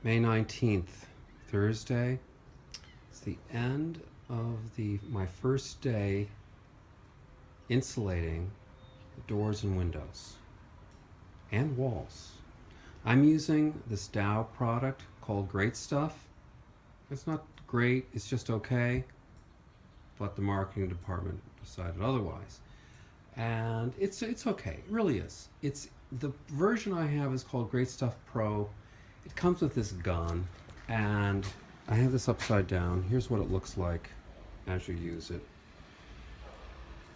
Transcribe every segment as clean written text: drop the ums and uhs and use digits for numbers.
May 19th, Thursday. It's the end of my first day insulating the doors and windows and walls. I'm using this Dow product called Great Stuff. It's not great, it's just okay, but the marketing department decided otherwise. And it's okay, it really is. It's the version I have is called Great Stuff Pro. It comes with this gun, and I have this upside down. Here's what it looks like as you use it.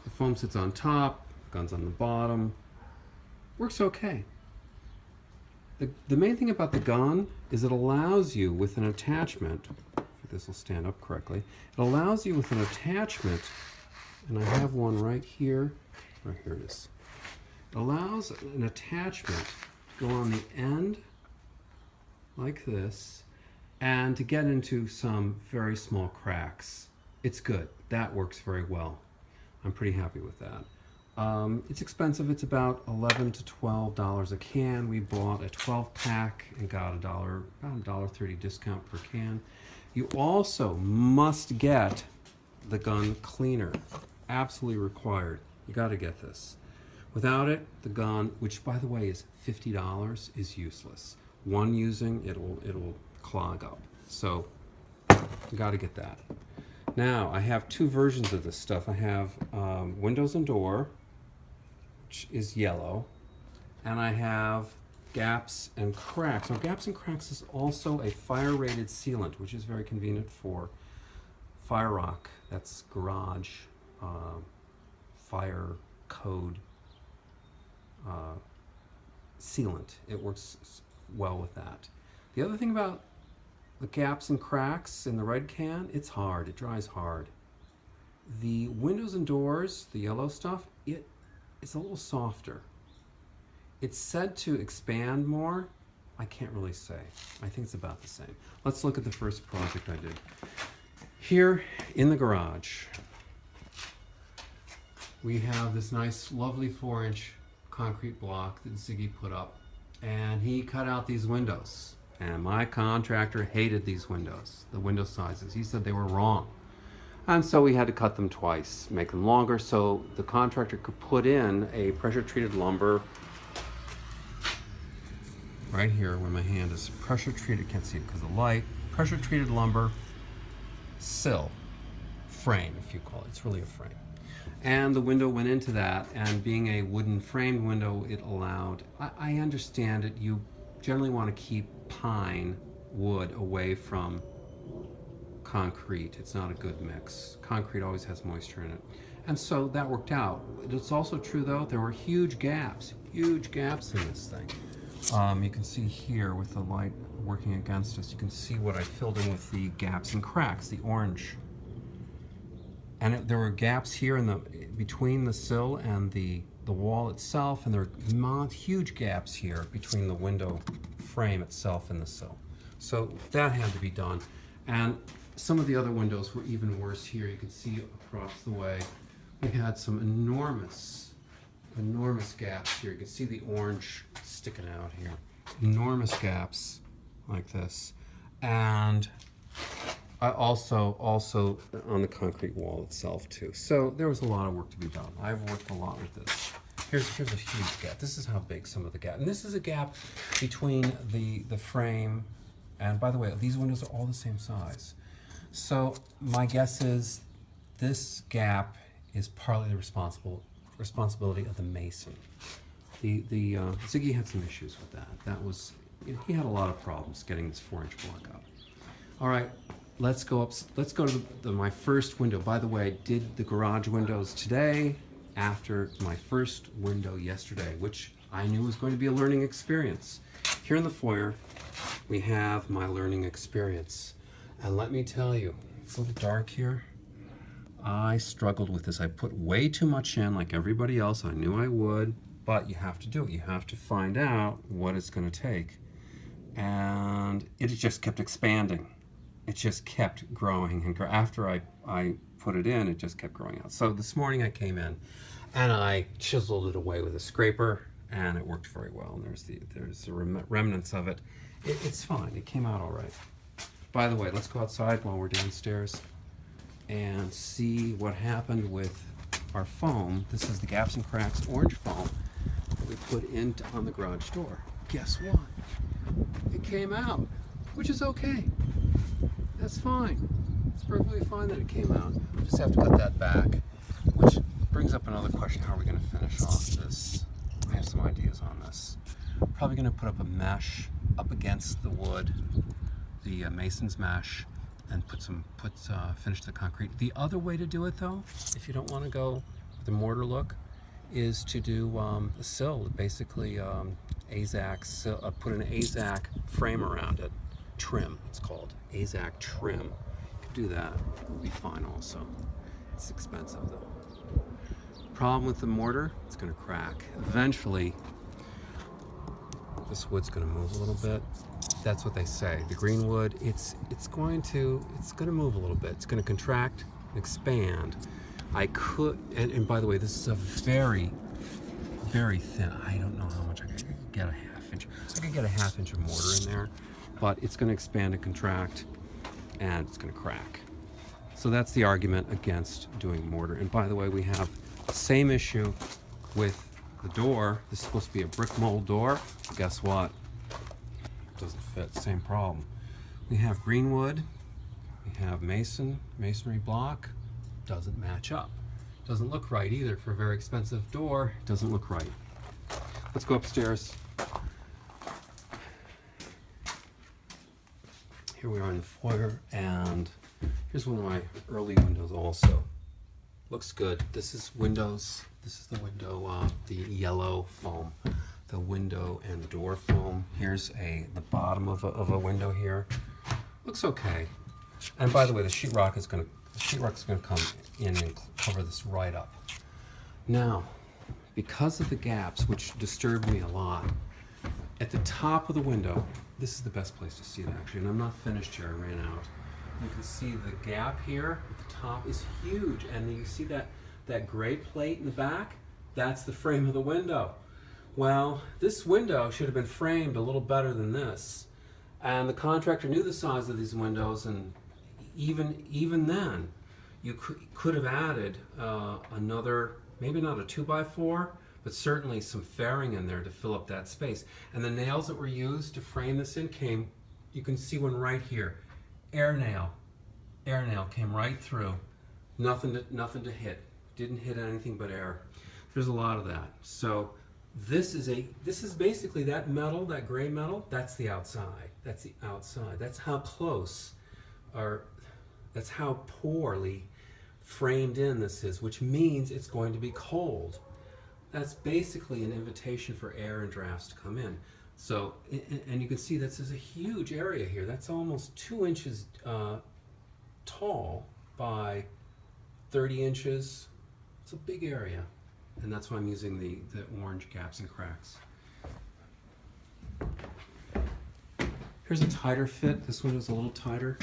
The foam sits on top, gun's on the bottom. Works okay. The main thing about the gun is it allows you with an attachment, if this will stand up correctly, it allows you with an attachment, and I have one right here, oh here it is. It allows an attachment to go on the end like this and to get into some very small cracks. It's good. That works very well. I'm pretty happy with that. It's expensive. It's about $11 to $12 a can. We bought a 12-pack and got about $1.30 discount per can. You also must get the gun cleaner. Absolutely required. You got to get this. Without it, the gun, which by the way is $50, is useless. One using, it'll clog up. So you got to get that. Now I have two versions of this stuff. I have windows and door, which is yellow, and I have gaps and cracks. Now gaps and cracks is also a fire-rated sealant, which is very convenient for fire rock. That's garage fire code sealant. It works well with that. The other thing about the gaps and cracks in the red can, it's hard. It dries hard. The windows and doors, the yellow stuff, it's a little softer. It's said to expand more. I can't really say. I think it's about the same. Let's look at the first project I did. Here in the garage, we have this nice, lovely 4-inch concrete block that Ziggy put up, and he cut out these windows. And my contractor hated these windows, the window sizes. He said they were wrong. And so we had to cut them twice, make them longer, so the contractor could put in a pressure-treated lumber, right here where my hand is, pressure-treated, can't see it because of the light, pressure-treated lumber sill, frame if you call it. It's really a frame. And the window went into that, and being a wooden framed window, it allowed, I understand it, you generally want to keep pine wood away from concrete. It's not a good mix. Concrete always has moisture in it. And so that worked out. It's also true though, there were huge gaps in this thing. You can see here with the light working against us, you can see what I filled in with the gaps and cracks, the orange. And there were gaps here between the sill and the wall itself, and there are huge gaps here between the window frame itself and the sill. So that had to be done. And some of the other windows were even worse here. You can see across the way, we had some enormous gaps here. You can see the orange sticking out here. Enormous gaps like this. And I also on the concrete wall itself too. So there was a lot of work to be done. I've worked a lot with this. Here's a huge gap. This is how big some of the gap. And this is a gap between the frame, and by the way, these windows are all the same size. So my guess is this gap is partly the responsibility of the mason. Ziggy had some issues with that. He had a lot of problems getting this 4-inch block up. All right. Let's go to my first window. By the way, I did the garage windows today after my first window yesterday, which I knew was going to be a learning experience. Here in the foyer, we have my learning experience. And let me tell you, it's a little dark here. I struggled with this. I put way too much in, like everybody else. I knew I would, but you have to do it. You have to find out what it's going to take. And it just kept expanding. It just kept growing and after I put it in, it just kept growing out. So this morning I came in and I chiseled it away with a scraper, and it worked very well. And there's the remnants of it. It's fine. It came out all right. By the way, let's go outside while we're downstairs and see what happened with our foam. This is the Gaps and Cracks orange foam that we put on the garage door. Guess what? It came out, which is okay. That's fine. It's perfectly fine that it came out. Just have to put that back, which brings up another question. How are we going to finish off this? I have some ideas on this. Probably going to put up a mesh up against the wood, the mason's mesh, and finish the concrete. The other way to do it, though, if you don't want to go with the mortar look, is to do a sill, basically AZAC, put an AZAC frame around it. Trim, it's called AZAC trim. You could do that. It would be fine also. It's expensive though. Problem with the mortar, it's going to crack. Eventually, this wood's going to move a little bit. That's what they say. The green wood, it's going to move a little bit. It's going to contract, expand. I could, and by the way, this is a very, very thin. I don't know how much I could get a half inch. I could get a half inch of mortar in there, but it's going to expand and contract, and it's going to crack. So that's the argument against doing mortar. And by the way, we have the same issue with the door. This is supposed to be a brick mold door. Guess what? It doesn't fit. Same problem. We have green wood. We have masonry block. Doesn't match up. Doesn't look right either for a very expensive door. Doesn't look right. Let's go upstairs. Here we are in the foyer, and here's one of my early windows also. Looks good. This is windows. This is the window, the yellow foam, the window and door foam. Here's the bottom of a window here. Looks okay. And by the way, the sheetrock is going to come in and cover this right up. Now, because of the gaps, which disturbed me a lot, at the top of the window, this is the best place to see it actually, and I'm not finished here, I ran out. You can see the gap here at the top is huge, and you see that gray plate in the back? That's the frame of the window. Well, this window should have been framed a little better than this, and the contractor knew the size of these windows, and even then, you could have added another, maybe not a 2x4, but certainly some fairing in there to fill up that space. And the nails that were used to frame this in you can see one right here. Air nail came right through. Nothing to hit. Didn't hit anything but air. There's a lot of that. So this is basically that metal, that gray metal, that's the outside. That's the outside. That's how close, or that's how poorly framed in this is, which means it's going to be cold. That's basically an invitation for air and drafts to come in. So, and you can see this is a huge area here. That's almost 2 inches tall by 30 inches. It's a big area. And that's why I'm using the orange gaps and cracks. Here's a tighter fit. This one is a little tighter.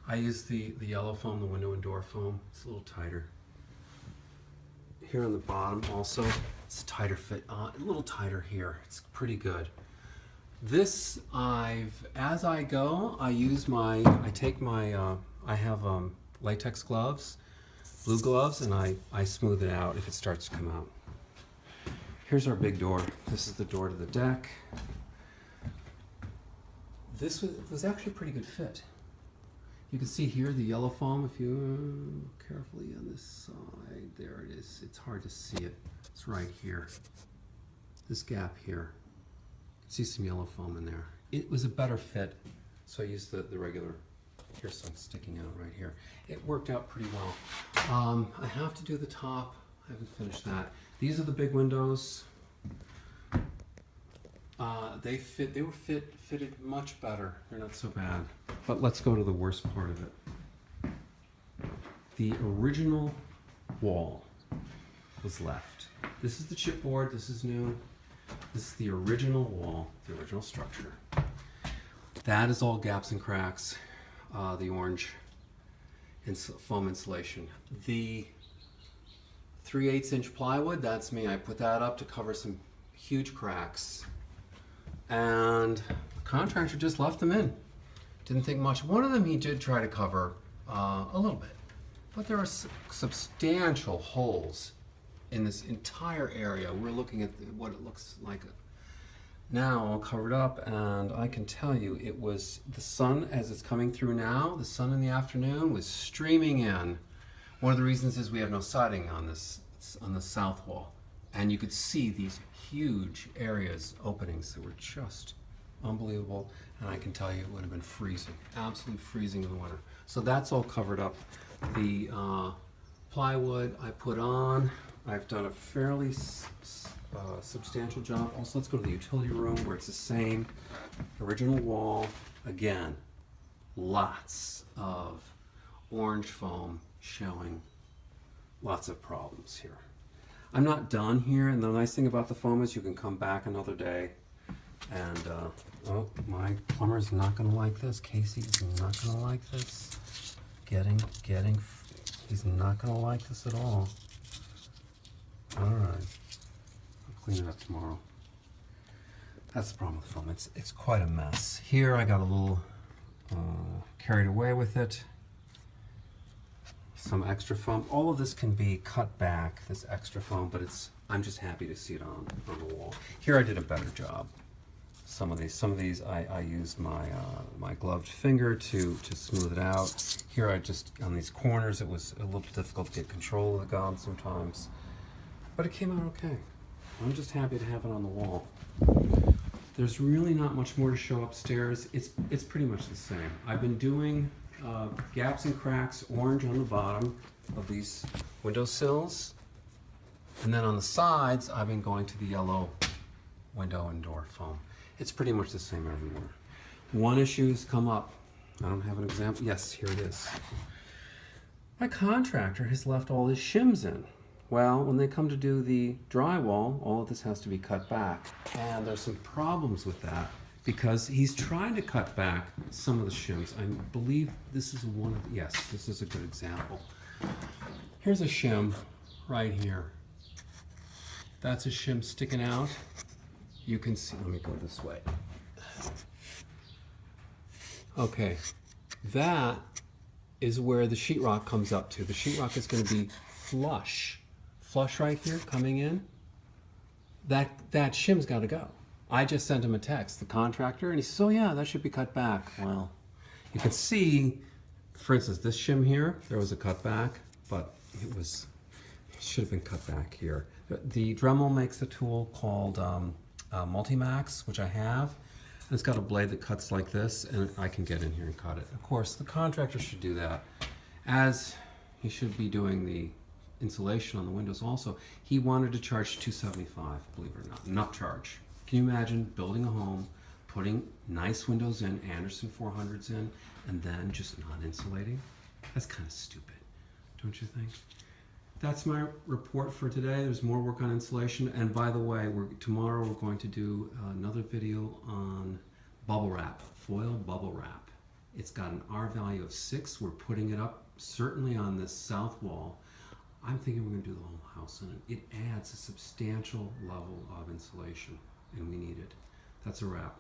I use the yellow foam, the window and door foam. It's a little tighter. Here on the bottom also, it's a tighter fit, a little tighter here. It's pretty good. This, as I go, I have latex gloves, blue gloves, and I smooth it out if it starts to come out. Here's our big door. This is the door to the deck. This was actually a pretty good fit. You can see here the yellow foam, if you carefully on this side, there it is. It's hard to see it. It's right here. This gap here. You can see some yellow foam in there. It was a better fit, so I used the regular. Here's some sticking out right here. It worked out pretty well. I have to do the top. I haven't finished that. These are the big windows. They were fitted much better. They're not so bad. But let's go to the worst part of it. The original wall was left. This is the chipboard. This is new. This is the original wall, the original structure. That is all gaps and cracks. The orange foam insulation. The 3/8 inch plywood, that's me. I put that up to cover some huge cracks. And the contractor just left them in. Didn't think much. One of them he did try to cover a little bit, but there are substantial holes in this entire area. We're looking at what it looks like now all covered up, and I can tell you it was the sun as it's coming through now. The sun in the afternoon was streaming in. One of the reasons is we have no siding on the south wall, and you could see these huge areas, openings that were just unbelievable. And I can tell you it would have been freezing, absolutely freezing in the winter. So that's all covered up. The plywood I put on. I've done a fairly substantial job. Also, let's go to the utility room where it's the same original wall. Again, lots of orange foam showing, lots of problems here. I'm not done here, and the nice thing about the foam is you can come back another day and oh, my plumber's not gonna like this. Casey is not gonna like this. He's not gonna like this at all. All right, I'll clean it up tomorrow. That's the problem with foam. It's quite a mess. Here I got a little carried away with it. Some extra foam. All of this can be cut back, this extra foam, but I'm just happy to see it on the wall. Here I did a better job. Some of these I used my gloved finger to smooth it out. Here I just, on these corners, it was a little difficult to get control of the gum sometimes, but it came out okay. I'm just happy to have it on the wall. There's really not much more to show upstairs. It's pretty much the same. I've been doing gaps and cracks, orange on the bottom of these windowsills, and then on the sides I've been going to the yellow window and door foam. It's pretty much the same everywhere. One issue's come up. I don't have an example. Yes, here it is. My contractor has left all his shims in. Well, when they come to do the drywall, all of this has to be cut back. And there's some problems with that because he's trying to cut back some of the shims. I believe this is one of the, yes, this is a good example. Here's a shim right here. That's a shim sticking out. You can see, let me go this way. Okay, that is where the sheetrock comes up to. The sheetrock is going to be flush right here coming in. That shim's got to go. I just sent him a text, the contractor, and he says, oh yeah, that should be cut back. Well, you can see, for instance, this shim here, there was a cut back, but it should have been cut back here. The Dremel makes a tool called Multimax, which I have, and it's got a blade that cuts like this, and I can get in here and cut it. Of course, the contractor should do that, as he should be doing the insulation on the windows also. He wanted to charge $275, believe it or not, an upcharge. Can you imagine building a home, putting nice windows in, Anderson 400s in, and then just not insulating? That's kind of stupid, don't you think? That's my report for today. There's more work on insulation. And by the way, tomorrow we're going to do another video on bubble wrap, foil bubble wrap. It's got an R value of 6. We're putting it up certainly on this south wall. I'm thinking we're going to do the whole house in it. It adds a substantial level of insulation, and we need it. That's a wrap.